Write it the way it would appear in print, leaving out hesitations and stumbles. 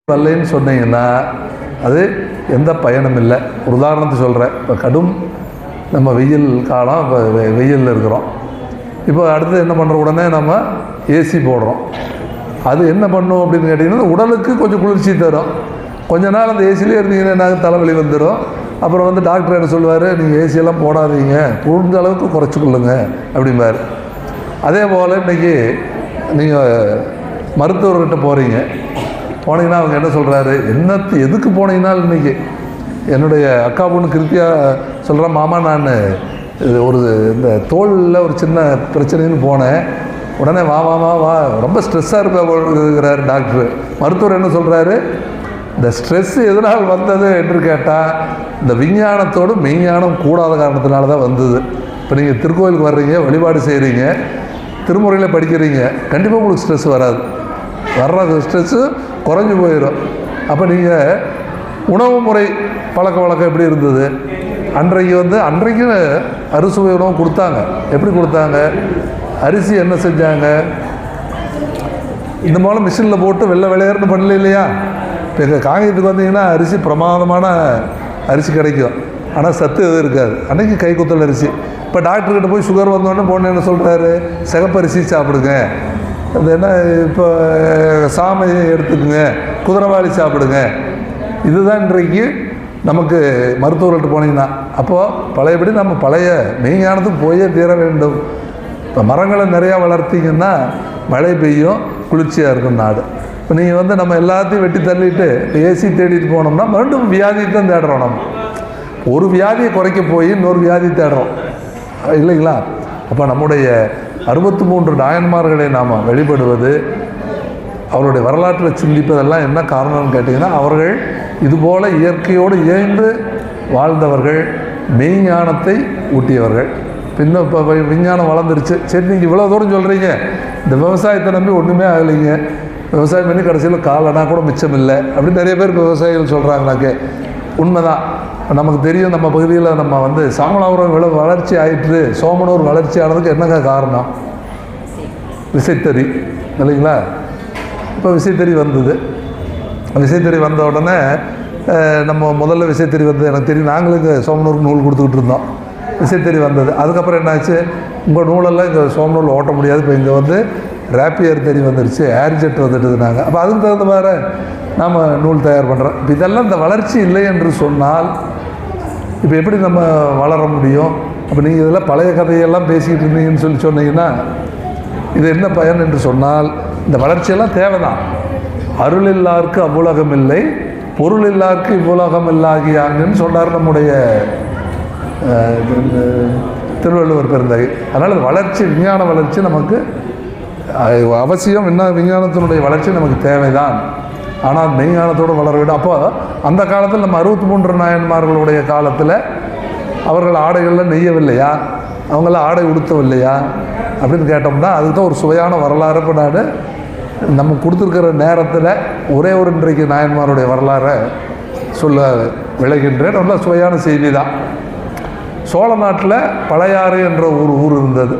வரலைன்னு சொன்னீங்கன்னா அது எந்த பயனும் இல்லை. ஒரு உதாரணத்துக்கு சொல்கிறேன். இப்போ கடும் நம்ம வெயில் காலம், இப்போ வெயிலில் இருக்கிறோம். இப்போ அடுத்து என்ன பண்ணுறோம், உடனே நம்ம ஏசி போடுறோம். அது என்ன பண்ணும் அப்படின்னு கேட்டிங்கன்னா உடலுக்கு கொஞ்சம் குளிர்ச்சி தரும். கொஞ்ச நாள் அந்த ஏசிலே இருந்தீங்கன்னா தலைவலி வந்துடும். அப்புறம் வந்து டாக்டர் என்ன சொல்லுவார், நீங்கள் ஏசியெல்லாம் போடாதீங்க, முடிஞ்ச அளவுக்கு குறைச்சிக்கொள்ளுங்க அப்படிம்பார். அதே போல் இன்றைக்கி நீங்கள் மருத்துவர்கிட்ட போகிறீங்க, போனீங்கன்னா அவங்க என்ன சொல்கிறாரு, எதுக்கு போனீங்கன்னாலும் இன்றைக்கி என்னுடைய அக்கா பொண்ணு கிருத்தியா சொல்கிற, மாமா நான் ஒரு இந்த தோலில் ஒரு சின்ன பிரச்சனைன்னு போனேன், உடனே வா ரொம்ப ஸ்ட்ரெஸ்ஸாக இருக்கிறார் டாக்டர். மருத்துவர் என்ன சொல்கிறாரு, இந்த ஸ்ட்ரெஸ்ஸு எதனால் வந்தது என்று கேட்டால் இந்த விஞ்ஞானத்தோடு மெய்ஞானம் கூடாத காரணத்தினால தான் வந்தது. இப்போ நீங்கள் திருக்கோயிலுக்கு வர்றீங்க, வழிபாடு செய்கிறீங்க, திருமுறையில் படிக்கிறீங்க, கண்டிப்பாக உங்களுக்கு ஸ்ட்ரெஸ் வராது. வர்ற ஸ்ட்ரெஸ்ஸு குறைஞ்சி போயிடும். அப்போ நீங்கள் உணவு முறை பழக்க வழக்கம் எப்படி இருந்தது? அன்றைக்கு அறுசுவை உணவு கொடுத்தாங்க. எப்படி கொடுத்தாங்க? அரிசி என்ன செஞ்சாங்க, இந்த மூலம் மிஷினில் போட்டு வெள்ளையர்னு பண்ணல இல்லையா? இப்போ எங்கள் காங்கியத்துக்கு வந்தீங்கன்னா அரிசி பிரமாதமான அரிசி கிடைக்கும், ஆனால் சத்து எதுவும் இருக்காது. அன்றைக்கி கைக்குத்தல் அரிசி. இப்போ டாக்டர்கிட்ட போய் சுகர் வந்தோடனே போன என்ன சொல்கிறாரு, சிகப்பரிசி சாப்பிடுங்க, அது என்ன இப்போ சாமை எடுத்துக்குங்க, குதிரைவாளி சாப்பிடுங்க. இதுதான் இன்றைக்கு நமக்கு மருத்துவர்கள்ட்ட போனீங்கன்னா. அப்போது பழையபடி நம்ம பழைய மெய்ஞானத்துக்கு போயே தீர வேண்டும். இப்போ மரங்களை நிறையா வளர்த்திங்கன்னா மழை பெய்யும், குளிர்ச்சியாக இருக்கும் நாடு. இப்போ நீங்கள் வந்து நம்ம எல்லாத்தையும் வெட்டி தள்ளிட்டு ஏசி தேடிட்டு போனோம்னா மறுபடியும் வியாதியை தான் தேடுறோம். நம்ம ஒரு வியாதியை குறைக்க போய் இன்னொரு வியாதி தேடுறோம் இல்லைங்களா? அப்போ நம்முடைய 63 நாயன்மார்களை நாம் வழிபடுவது, அவருடைய வரலாற்றில் சிந்திப்பதெல்லாம் என்ன காரணம்னு கேட்டிங்கன்னா, அவர்கள் இதுபோல் இயற்கையோடு இயைந்து வாழ்ந்தவர்கள், மெய்ஞானத்தை ஊட்டியவர்கள். இன்னும் இப்போ விஞ்ஞானம் வளர்ந்துருச்சு, சரி நீங்கள் இவ்வளோ தூரம் சொல்கிறீங்க, இந்த விவசாயத்தை நம்பி ஒன்றுமே ஆகலைங்க, விவசாயம் பண்ணி கடைசியில் காலனா கூட மிச்சம் இல்லை அப்படின்னு நிறைய பேர் விவசாயிகள் சொல்கிறாங்கனாக்கே உண்மைதான். நமக்கு தெரியும், நம்ம பகுதியில் நம்ம வந்து சாமலாபுரம் வளர்ச்சி ஆயிற்று, சோமனூர் வளர்ச்சி ஆனதுக்கு என்னங்க காரணம்? விசைத்தறி இல்லைங்களா? இப்போ விசைத்தறி வந்தது. விசைத்தறி வந்த உடனே நம்ம முதல்ல விசைத்தறி வந்தது எனக்கு தெரியும், நாங்களும் இங்கே சோமனூருக்கு நூல் கொடுத்துக்கிட்டு இருந்தோம். விசைத்தறி வந்தது. அதுக்கப்புறம் என்னாச்சு, உங்கள் நூலெல்லாம் இங்கே சோமனூரில் ஓட்ட முடியாது, இப்போ இங்கே வந்து ரேப்பியர் தறி வந்துடுச்சு, ஏர்ஜெட் வந்துட்டுதுனாங்க. அப்போ அதுக்கு தகுந்த மாதிரி நாம் நூல் தயார் பண்ணுறோம். இப்போ இதெல்லாம் இந்த வளர்ச்சி இல்லை என்று சொன்னால் இப்போ எப்படி நம்ம வளர முடியும்? அப்போ நீங்கள் இதெல்லாம் பழைய கதையெல்லாம் பேசிக்கிட்டு இருந்தீங்கன்னு சொன்னீங்கன்னா இது என்ன பயன் என்று சொன்னால், இந்த வளர்ச்சியெல்லாம் தேவைதான். அருள் இல்லாருக்கு அவ்வுலகம் இல்லை, பொருள் இல்லாருக்கு இவ்வுலகம் இல்லாகியாங்கன்னு சொன்னார் நம்முடைய திருவள்ளுவர் பெருந்தகை. அதனால் வளர்ச்சி, விஞ்ஞான வளர்ச்சி நமக்கு அவசியம். என்ன, விஞ்ஞானத்தினுடைய வளர்ச்சி நமக்கு தேவைதான், ஆனால் மெய்ஞானத்தோடு வளர வேண்டும். அப்போ அந்த காலத்தில் நம்ம 63 நாயன்மார்களுடைய காலத்தில் அவர்கள் ஆடைகளில் நெய்யவில்லையா, அவங்களாம் ஆடை உடுத்தவில்லையா அப்படின்னு கேட்டோம்னா அதுக்கு தான் ஒரு சுவையான வரலாறு. இப்போ நான் நம்ம கொடுத்துருக்கிற நேரத்தில் ஒரே ஒரு இன்றைக்கு நாயன்மாருடைய வரலாறை சொல்ல விளைகின்றேன். நல்ல சுவையான செய்தி தான். சோழ நாட்டில் பழையாறு என்ற ஒரு ஊர் இருந்தது.